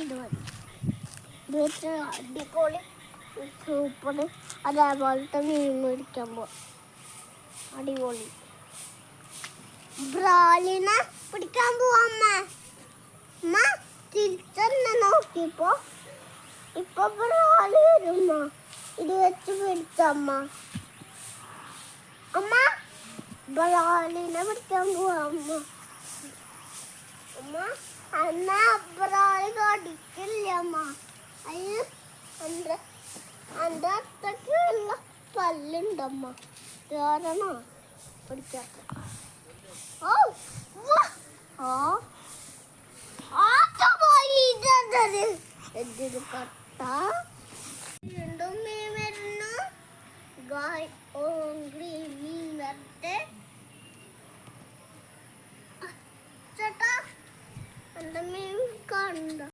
ഇത് മതി. ഇത് വെച്ച് അടിപൊളി സൂപ്പർ. അതേപോലത്തെ മീൻ മേടിക്കാൻ പോവാം. അടിപൊളി ബ്രാലിനെ പിടിക്കാൻ പോവാ. അമ്മ തിരിച്ചെന്നെ നോക്കിയപ്പോ ഇപ്പൊ ബ്രാലി വരുമ്മ. ഇത് വെച്ച് പിടിച്ചമ്മ. അമ്മ ബ്രാലിനെ പിടിക്കാൻ പോവാ. അമ്മ എന്നാ ബ്രാലി കടിക്കില്ല അമ്മ. അയ്യോ എൻ്റെ അത്രയ്ക്കുള്ള പല്ലുണ്ടമ്മ. കാരണം പിടിക്കാത്ത. ഓ എന്തൊരു കട്ട. വീണ്ടും മീൻ വരുന്നു. മീൻ വരട്ടെ ചേട്ടാ. എൻ്റെ മീൻ കണ്ട